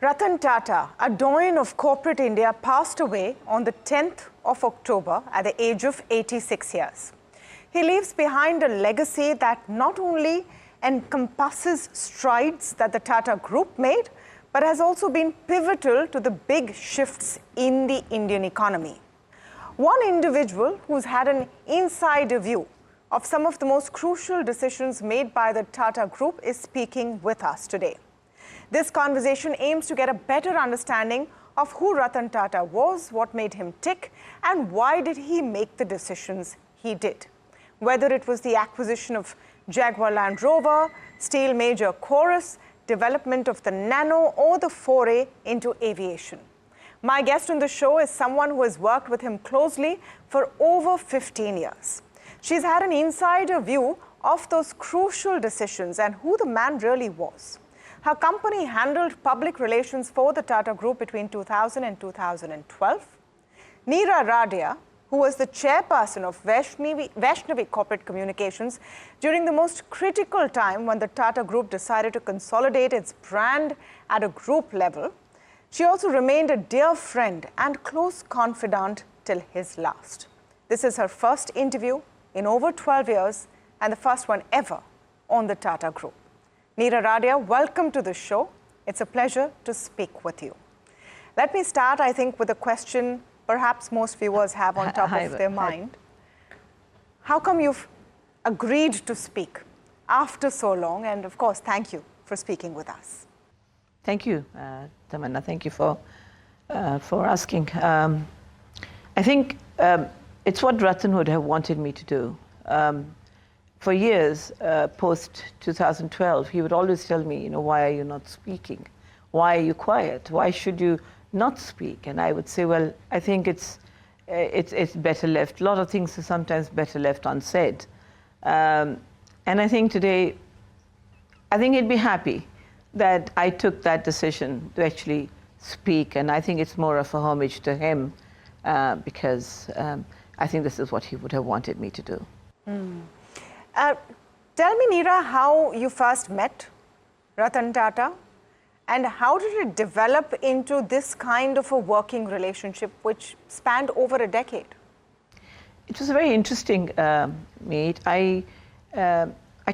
Ratan Tata, a doyen of corporate India, passed away on the 10th of October at the age of 86 years. He leaves behind a legacy that not only encompasses strides that the Tata Group made, but has also been pivotal to the big shifts in the Indian economy. One individual who's had an insider view of some of the most crucial decisions made by the Tata Group is speaking with us today. This conversation aims to get a better understanding of who Ratan Tata was, what made him tick, and why did he make the decisions he did. Whether it was the acquisition of Jaguar Land Rover, steel major Chorus, development of the Nano, or the foray into aviation. My guest on the show is someone who has worked with him closely for over 15 years. She's had an insider view of those crucial decisions and who the man really was. Her company handled public relations for the Tata Group between 2000 and 2012. Niira Radia, who was the chairperson of Vaishnavi Corporate Communications during the most critical time when the Tata Group decided to consolidate its brand at a group level. She also remained a dear friend and close confidant till his last. This is her first interview in over 12 years and the first one ever on the Tata Group. Niira Radia, welcome to the show. It's a pleasure to speak with you. Let me start, I think, with a question perhaps most viewers have on top of their mind. How come you've agreed to speak after so long? And of course, thank you for speaking with us. Thank you, Tamanna. Thank you for asking. I think it's what Ratan would have wanted me to do. For years, post-2012, he would always tell me, why are you not speaking? Why are you quiet? Why should you not speak? And I would say, well, I think it's better left. A lot of things are sometimes better left unsaid. And I think today, I think he'd be happy that I took that decision to actually speak. And I think it's more of a homage to him because I think this is what he would have wanted me to do. Tell me, Niira, how you first met Ratan Tata and how did it develop into this kind of a working relationship which spanned over a decade? It was a very interesting meet. I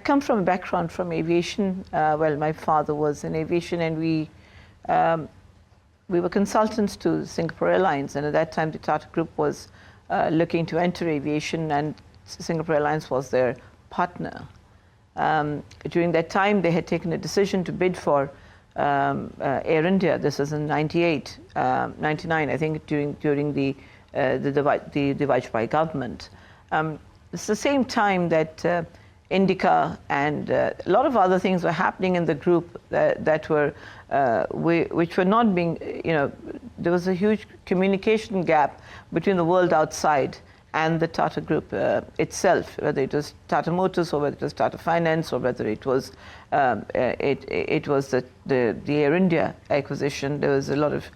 come from a background from aviation. Well, my father was in aviation and we were consultants to Singapore Airlines, and at that time the Tata Group was looking to enter aviation and Singapore Airlines was their partner. During that time, they had taken a decision to bid for Air India. This was in 98, 99, I think, during the Vajpayee government. It's the same time that Indica and a lot of other things were happening in the group that were, which were not being, there was a huge communication gap between the world outside and the Tata Group itself, whether it was Tata Motors or whether it was Tata Finance or whether it was it was the Air India acquisition. There was a lot of,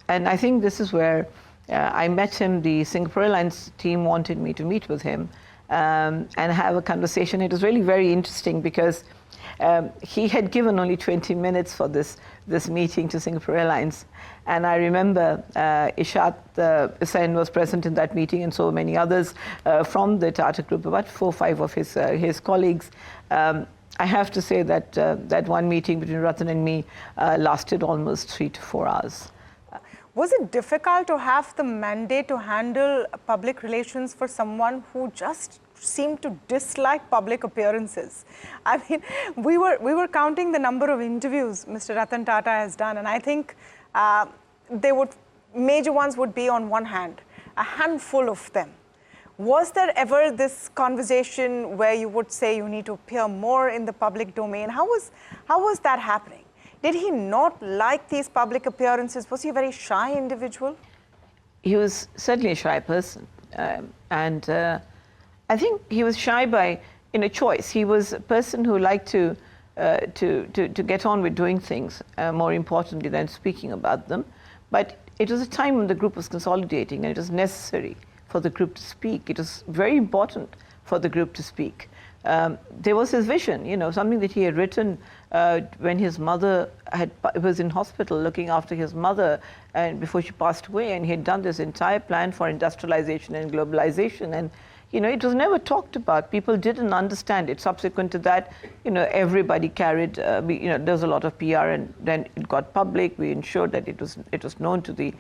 and I think this is where I met him. The Singapore Airlines team wanted me to meet with him and have a conversation. It was really very interesting because he had given only 20 minutes for this meeting to Singapore Airlines. And I remember Ishat Hussain was present in that meeting and so many others from the Tata Group, about 4 or 5 of his colleagues. I have to say that that one meeting between Ratan and me lasted almost 3 to 4 hours. Was it difficult to have the mandate to handle public relations for someone who just seemed to dislike public appearances? I mean, we were counting the number of interviews Mr. Ratan Tata has done, and I think major ones would be on one hand, a handful of them. Was there ever this conversation where you would say you need to appear more in the public domain? How was that happening? Did he not like these public appearances? Was he a very shy individual? He was certainly a shy person. And I think he was shy by choice. He was a person who liked to get on with doing things, more importantly than speaking about them. But it was a time when the group was consolidating and it was necessary for the group to speak. It was very important for the group to speak. There was his vision, something that he had written when his mother was in hospital looking after his mother and before she passed away, and he had done this entire plan for industrialization and globalization. And it was never talked about. People didn't understand it. Subsequent to that, everybody carried. There's a lot of PR, and then it got public. We ensured that it was known to the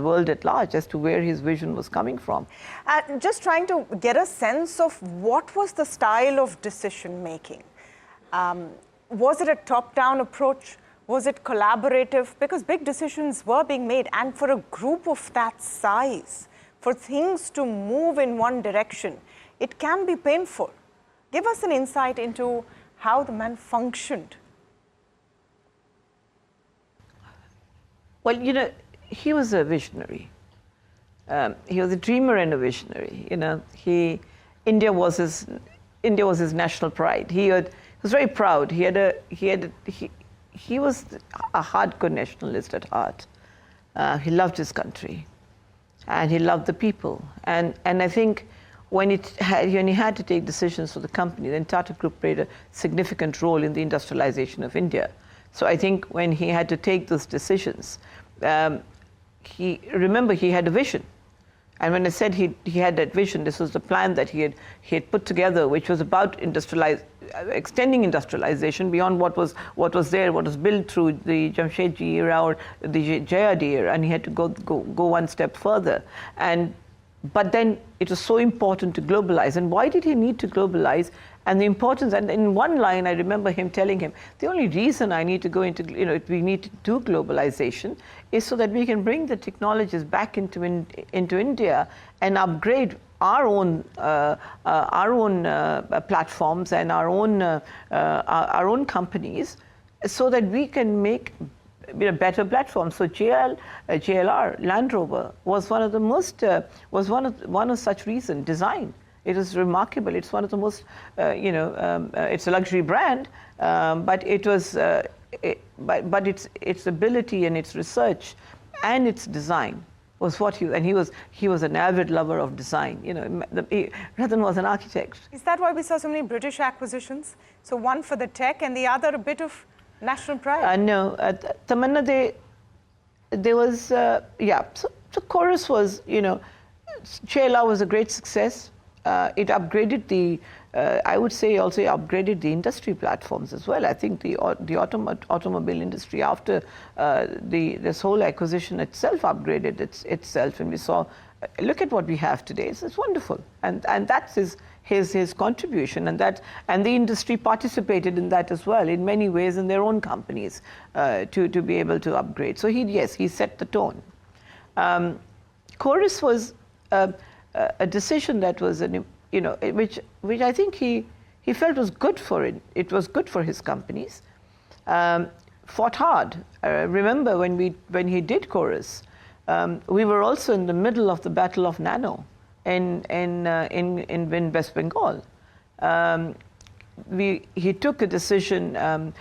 world at large as to where his vision was coming from. Just trying to get a sense of what was the style of decision making. Was it a top-down approach? Was it collaborative? Because big decisions were being made, and for a group of that size, for things to move in one direction, it can be painful. Give us an insight into how the man functioned. Well, he was a visionary. He was a dreamer and a visionary. India was his national pride. He was very proud. He was a hardcore nationalist at heart. He loved his country. And he loved the people. And I think when he had to take decisions for the company, then Tata Group played a significant role in the industrialization of India. So I think when he had to take those decisions, he had a vision. And when I said he had that vision, this was the plan that he had put together, which was about extending industrialization beyond what was there, what was built through the Jamshedji era or the Jayadi era, and he had to go one step further. But then it was so important to globalize. And why did he need to globalize? And the importance, and in one line I remember him telling him, the only reason I need to go into, we need to do globalization is so that we can bring the technologies back into India and upgrade our own platforms and our own companies, so that we can make better platforms. So JLR, Land Rover, was one of the most one of such reason. Design. It is remarkable. It's one of the most it's a luxury brand, but it was but its ability and its research and its design was what he was an avid lover of design. Ratan was an architect. Is that why we saw so many British acquisitions? So one for the tech and the other a bit of national pride? No, Tamanna, there was So Chorus was, JLR was a great success. It upgraded I would say also upgraded the industry platforms as well. I think the automobile industry after this whole acquisition itself upgraded itself, and we saw, look at what we have today. It's wonderful, and that's his contribution, and the industry participated in that as well in many ways in their own companies to be able to upgrade. So he set the tone. Chorus was a decision that was which I think he felt was good for it. It was good for his companies. Fought hard. Remember when he did Chorus, we were also in the middle of the Battle of Nano in West Bengal. He took a decision.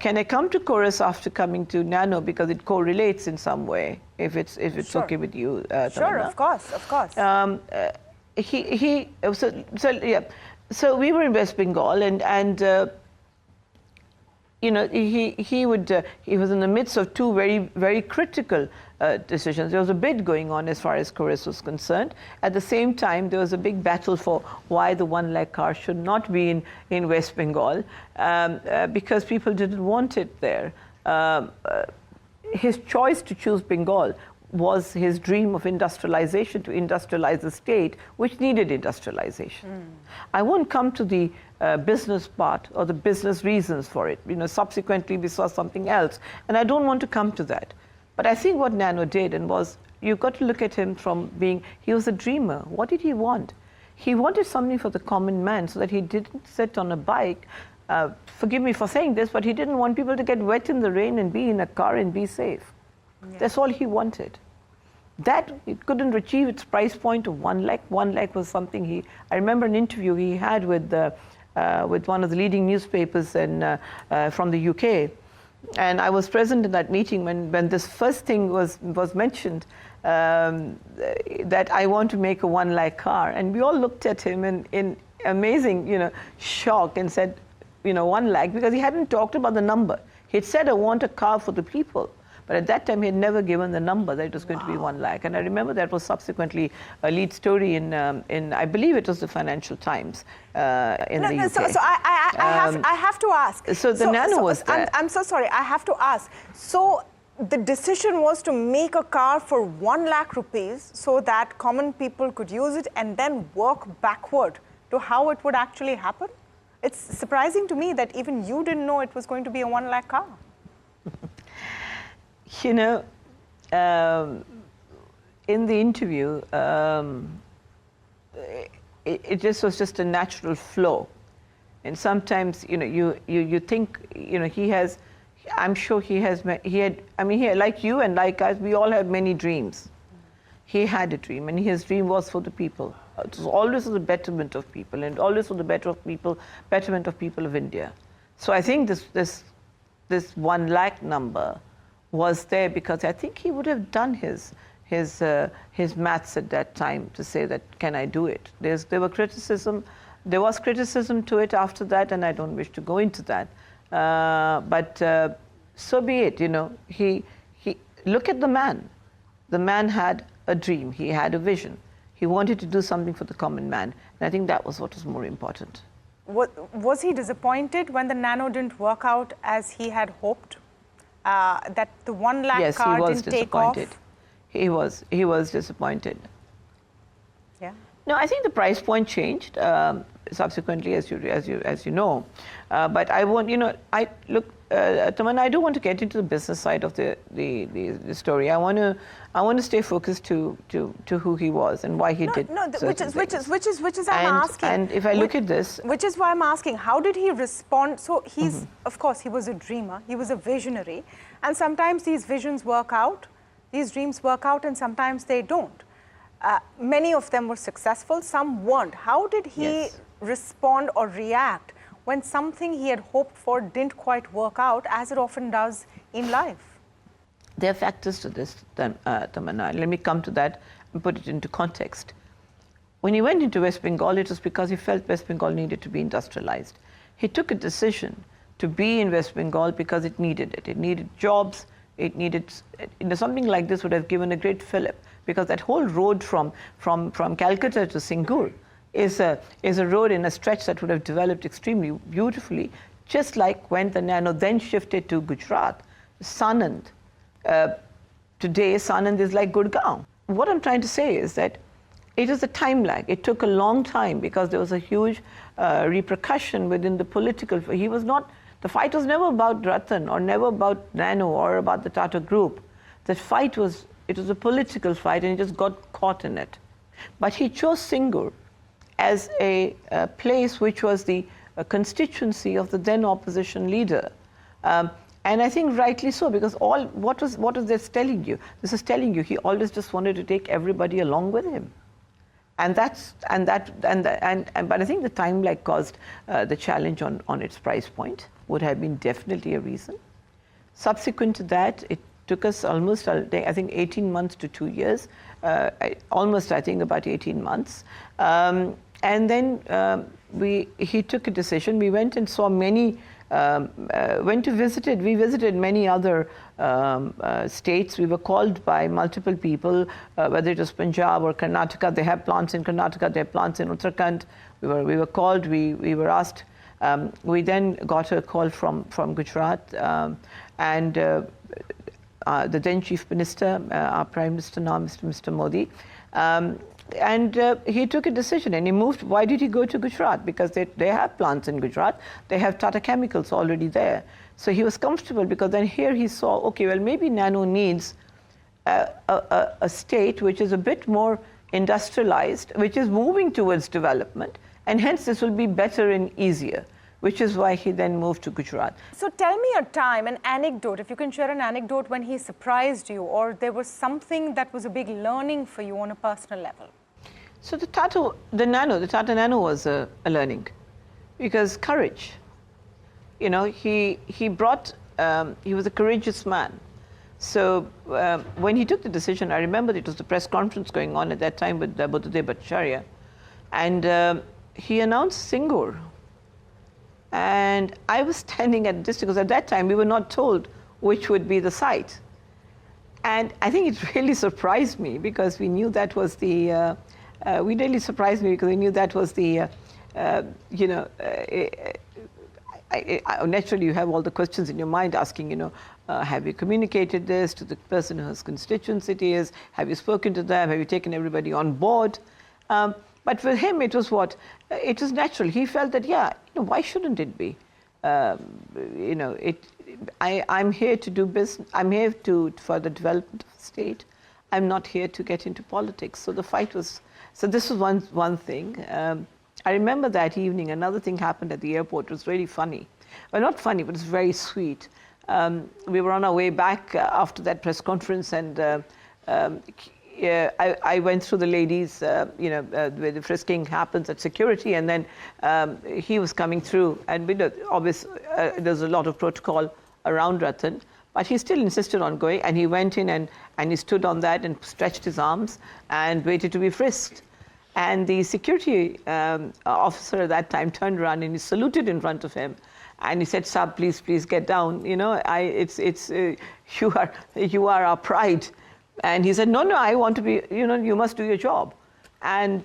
Can I come to Chorus after coming to Nano, because it correlates in some way? If it's Sure. okay with you, Sure, Tamanna. of course. So we were in West Bengal, and he was in the midst of two very, very critical decisions. There was a bid going on as far as Chorus was concerned. At the same time, there was a big battle for why the 1 lakh car should not be in West Bengal, because people didn't want it there. His choice to choose Bengal was his dream of industrialization, to industrialize the state, which needed industrialization. I won't come to the business part or the business reasons for it. Subsequently we saw something else, and I don't want to come to that. But I think what Nano did, you've got to look at him from he was a dreamer. What did he want? He wanted something for the common man, so that he didn't sit on a bike. Forgive me for saying this, but he didn't want people to get wet in the rain and be in a car and be safe. Yeah. That's all he wanted. That it couldn't achieve its price point of 1 lakh. 1 lakh was something I remember an interview he had with one of the leading newspapers from the UK. And I was present in that meeting when this first thing was mentioned, that I want to make a 1 lakh car. And we all looked at him in amazing, shock, and said, 1 lakh, because he hadn't talked about the number. He'd said, I want a car for the people. But at that time, he had never given the number that it was going to be 1 lakh. And I remember that was subsequently a lead story in I believe it was the Financial Times in the UK. So I have to ask. So the Nano was there. I'm so sorry, I have to ask. So the decision was to make a car for 1 lakh rupees so that common people could use it and then work backward to how it would actually happen? It's surprising to me that even you didn't know it was going to be a 1 lakh car. In the interview, it just was just a natural flow. And sometimes, you think, he has, I'm sure he had, like you and like us, we all have many dreams. He had a dream, and his dream was for the people. It was always for the betterment of people, and always for the betterment of people of India. So I think this 1 lakh number was there because I think he would have done his maths at that time to say that, can I do it? There was criticism to it after that, and I don't wish to go into that. But so be it. He look at the man. The man had a dream. He had a vision. He wanted to do something for the common man, and I think that was what was more important. Was he disappointed when the Nano didn't work out as he had hoped? That the 1 lakh car didn't take off? Yes, he was disappointed. He was disappointed. Yeah. No, I think the price point changed subsequently, as you know. But I want, Tamanna, I do want to get into the business side of the story. I want to stay focused to who he was and why he did. Which is I'm asking. And if I look at this, which is why I'm asking, how did he respond? So he's, of course, he was a dreamer. He was a visionary, and sometimes these visions work out, these dreams work out, and sometimes they don't. Many of them were successful, some weren't. How did he respond or react when something he had hoped for didn't quite work out, as it often does in life? There are factors to this, Tamanna. Let me come to that and put it into context. When he went into West Bengal, it was because he felt West Bengal needed to be industrialized. He took a decision to be in West Bengal because it needed it. It needed jobs. It needed, something like this would have given a great fillip, because that whole road from Calcutta to Singur is a road in a stretch that would have developed extremely beautifully, just like when the Nano then shifted to Gujarat. Sanand, today Sanand is like Gurgaon. What I'm trying to say is that it is a time lag. It took a long time because there was a huge repercussion within the political. He was not, the fight was never about Ratan or never about Nano or about the Tata Group. The fight was, it was a political fight, and he just got caught in it. But he chose Singur as a place which was the constituency of the then opposition leader. And I think rightly so, because what is this telling you? This is telling you he always just wanted to take everybody along with him. But I think the time lag caused the challenge on its price point, would have been definitely a reason. Subsequent to that, it took us almost, I think, 18 months to 2 years, almost, I think, about 18 months. And then he took a decision. We went and saw many, we visited many other states. We were called by multiple people, whether it was Punjab or Karnataka. They have plants in Karnataka, they have plants in Uttarakhand. We were called, we were asked. We then got a call from Gujarat, and the then Chief Minister, our Prime Minister now, Mr. Modi, and he took a decision and he moved. Why did he go to Gujarat? Because they have plants in Gujarat. They have Tata Chemicals already there. So he was comfortable, because then here he saw, okay, well, maybe Nano needs a state which is a bit more industrialized, which is moving towards development, and hence this will be better and easier, which is why he then moved to Gujarat. So tell me a time, an anecdote, if you can share an anecdote when he surprised you, or there was something that was a big learning for you on a personal level. So the Tata Nano was a learning, because courage. He brought, he was a courageous man. So when he took the decision, I remember it was the press conference going on at that time with Buddhadev Bhattacharya, and he announced Singur. And I was standing at a distance, because at that time we were not told which would be the site. And I think it really surprised me, because we knew that was the, naturally you have all the questions in your mind asking, have you communicated this to the person whose constituency it is? Have you spoken to them? Have you taken everybody on board? But for him, it was what? It was natural. He felt that, why shouldn't it be? I'm here to do business. I'm here for the development of the state. I'm not here to get into politics. So the fight was, so this was one thing. I remember that evening, another thing happened at the airport. It was really funny. Well, not funny, but it was very sweet. We were on our way back after that press conference, and I went through the ladies, where the frisking happens at security, and then he was coming through, and obviously there's a lot of protocol around Ratan, but he still insisted on going, and he went in and he stood on that and stretched his arms and waited to be frisked. And the security officer at that time turned around and he saluted in front of him. And he said, "Sir, please get down. You are our pride." And he said, no, I want to be, you must do your job. And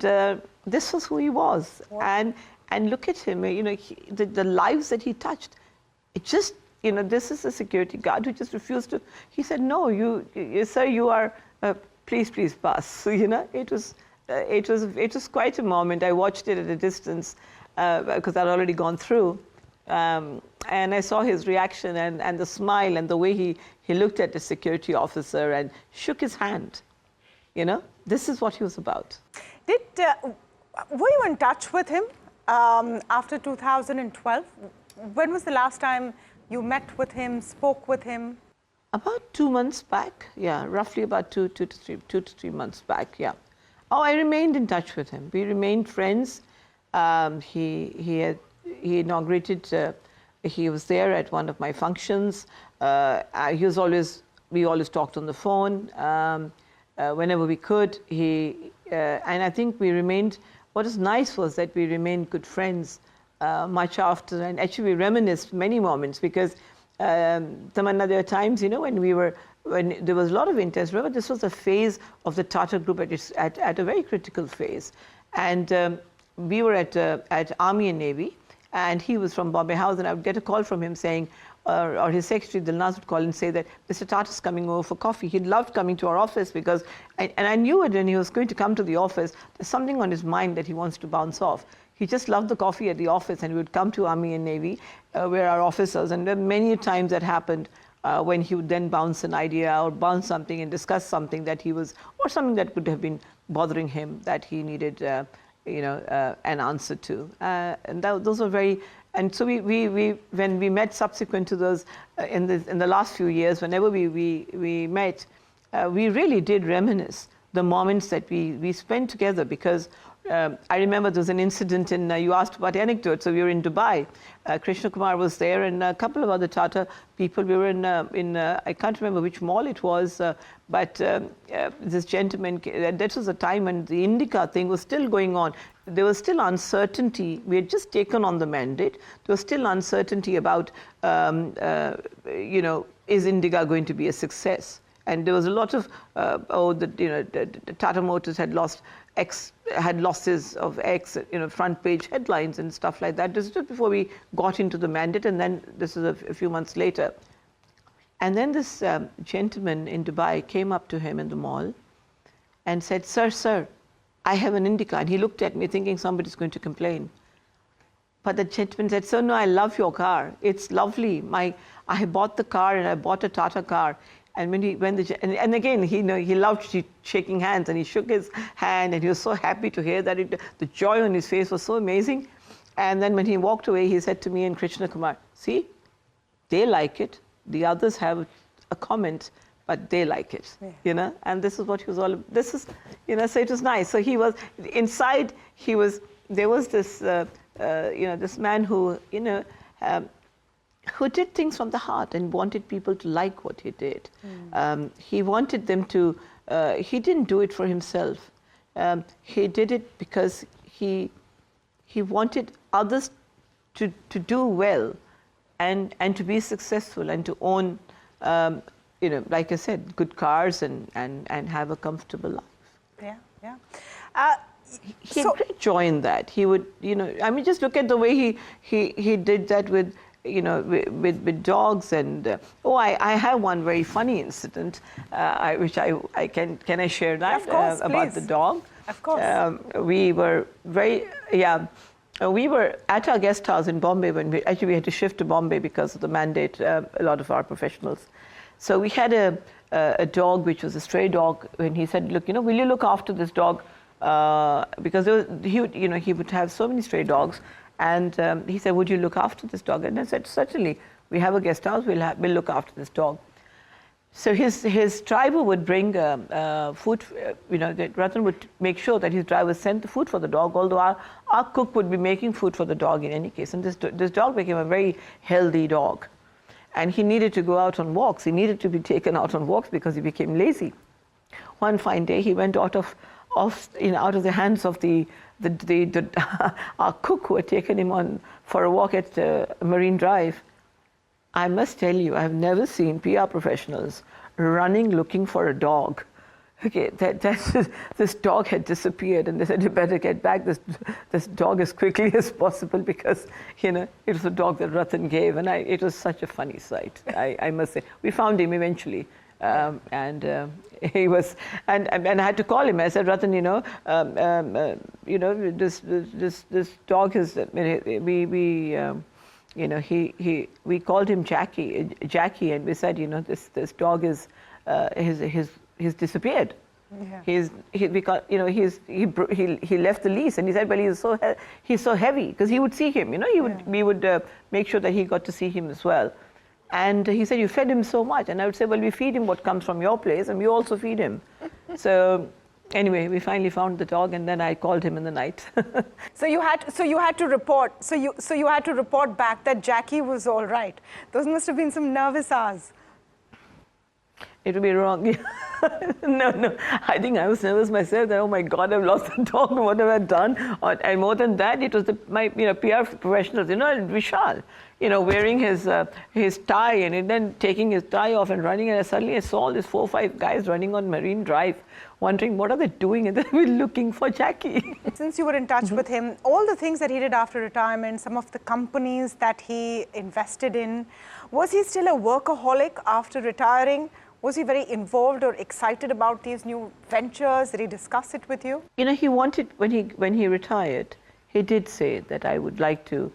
this was who he was. Wow. And look at him, the lives that he touched. It just, this is a security guard who just refused to. He said, "No, sir, you are, please pass." So, it was quite a moment. I watched it at a distance because I'd already gone through. And I saw his reaction and the smile and the way he looked at the security officer and shook his hand. This is what he was about. Were you in touch with him after 2012? When was the last time you met with him, spoke with him? About 2 months back, yeah, roughly about two to three months back, yeah. Oh, I remained in touch with him. We remained friends. He inaugurated. He was there at one of my functions. We always talked on the phone whenever we could. And I think we remained. What was nice was that we remained good friends much after, and actually we reminisced many moments, because Tamanna, there are times, when there was a lot of intense. Remember, this was a phase of the Tata Group at a very critical phase, and we were at Army and Navy, and he was from Bombay House, and I would get a call from him saying, or his secretary Dilnaz would call and say that Mr. Tata's coming over for coffee. He loved coming to our office because, and I knew it when he was going to come to the office. There's something on his mind that he wants to bounce off. He just loved the coffee at the office, and he would come to Army and Navy, where our officers, and there many times that happened when he would then bounce an idea or bounce something and discuss something that he was, or something that could have been bothering him that he needed, an answer to. And those were very. And so when we met subsequent to those in the last few years, whenever we met, we really did reminisce the moments that we spent together, because I remember there was an incident in, you asked about anecdotes, so we were in Dubai. Krishna Kumar was there, and a couple of other Tata people. We were in I can't remember which mall it was, but this gentleman, that was a time when the Indica thing was still going on. There was still uncertainty. We had just taken on the mandate. There was still uncertainty about, is Indica going to be a success? And there was a lot of, the Tata Motors had lost losses of X, front page headlines and stuff like that. This is just before we got into the mandate, and then this is a few months later. And then this gentleman in Dubai came up to him in the mall and said, Sir, I have an Indica. And he looked at me thinking somebody's going to complain. But the gentleman said, "Sir, no, I love your car. It's lovely. I bought the car, and I bought a Tata car." And and again, he loved shaking hands, and he shook his hand, and he was so happy to hear that. The joy on his face was so amazing. And then when he walked away, he said to me and Krishna Kumar, "See, they like it. The others have a comment, but they like it." Yeah. And this is what he was all. This is, so it was nice. So he was inside. There was this, this man who, who did things from the heart and wanted people to like what he did. He wanted them to, he didn't do it for himself. He did it because he wanted others to do well and to be successful and to own, you know, like I said, good cars and have a comfortable life. Yeah, yeah. He had great joy in that. He would, you know, I mean, just look at the way he did that with, you know, with dogs. And I have one very funny incident, which I can I share that? Of course, about the dog? Of course. We were we were at our guest house in Bombay when we had to shift to Bombay because of the mandate. A lot of our professionals. So we had a dog which was a stray dog, and he said, "Look, you know, will you look after this dog?" Because he would have so many stray dogs, and he said, "Would you look after this dog?" And I said, "Certainly. We have a guest house. We'll look after this dog." So his driver would bring food. You know, Ratan would make sure that his driver sent the food for the dog. Although our cook would be making food for the dog in any case. And this dog became a very healthy dog, and he needed to go out on walks. He needed to be taken out on walks because he became lazy. One fine day, he went out of the hands of our cook who had taken him on for a walk at Marine Drive. I must tell you, I've never seen PR professionals running looking for a dog. Okay, this dog had disappeared, and they said, "You better get back this dog as quickly as possible," because, you know, it was a dog that Ratan gave, and it was such a funny sight. I must say, we found him eventually. He was, and I had to call him. I said, "Ratan, you know, this dog is we called him Jackie, and we said, you know, this dog is he's disappeared. Yeah. He left the lease," and he said, "Well, he's so heavy," because he would see him. You know, we would make sure that he got to see him as well. And he said, "You fed him so much." And I would say, "Well, we feed him what comes from your place, and we also feed him." So anyway, we finally found the dog, and then I called him in the night. So you had to report. So you had to report back that Jackie was all right. Those must have been some nervous hours. It would be wrong. No. I think I was nervous myself that, oh my God, I've lost the dog. What have I done? And more than that, it was my PR professionals. You know, Vishal, you know, wearing his tie and then taking his tie off and running. And suddenly I saw all these 4 or 5 guys running on Marine Drive, wondering what are they doing, and then we're looking for Jackie. Since you were in touch with him, all the things that he did after retirement, some of the companies that he invested in, was he still a workaholic after retiring? Was he very involved or excited about these new ventures? Did he discuss it with you? You know, he wanted, when he retired, he did say that I would like to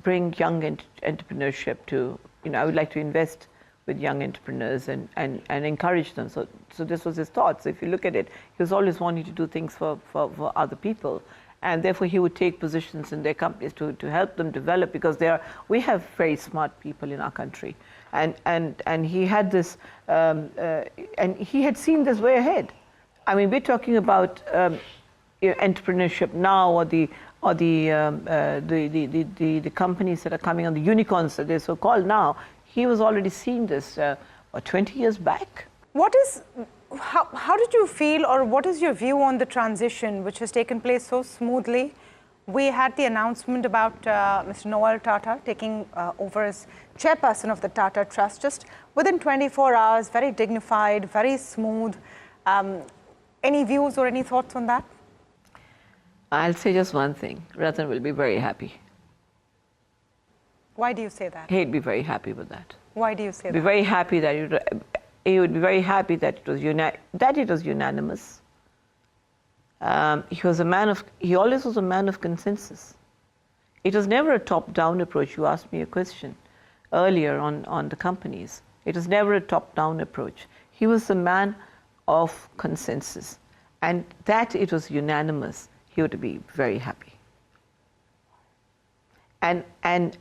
bring young entrepreneurship to, you know, I would like to invest with young entrepreneurs and encourage them. So this was his thought. So if you look at it, he was always wanting to do things for other people. And therefore he would take positions in their companies to help them develop, because we have very smart people in our country. And he had this, and he had seen this way ahead. I mean, we're talking about entrepreneurship now, or the companies that are coming on, the unicorns that they're so called now. He was already seeing this 20 years back. How did you feel, or what is your view on the transition which has taken place so smoothly? We had the announcement about Mr. Noel Tata taking over as chairperson of the Tata Trust just within 24 hours, very dignified, very smooth. Any views or any thoughts on that? I'll say just one thing. Ratan will be very happy. Why do you say that? He'd be very happy with that. Why do you say that? Be very happy that he would be very happy that it was unanimous. He always was a man of consensus. It was never a top-down approach. You asked me a question earlier on the companies. It was never a top-down approach. He was a man of consensus, and that it was unanimous. He would be very happy. And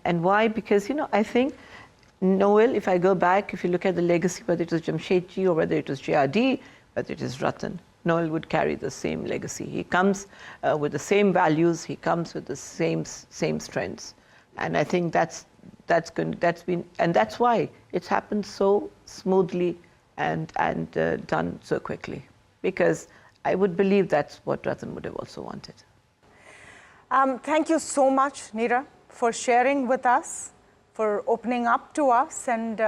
why? Because, you know, I think Noel, if I go back, if you look at the legacy, whether it was Jamshedji or whether it was JRD, whether it is Ratan, Noel would carry the same legacy. He comes with the same values. He comes with the same strengths, and I think that's why it's happened so smoothly and done so quickly. Because I would believe that's what Ratan would have also wanted. Thank you so much, Niira, for sharing with us, for opening up to us, and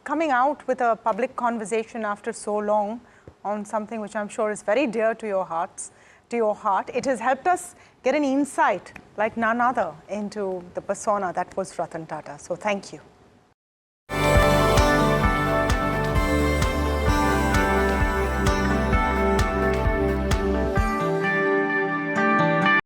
coming out with a public conversation after so long on something which I'm sure is very dear to your hearts. It has helped us get an insight like none other into the persona that was Ratan Tata. So thank you.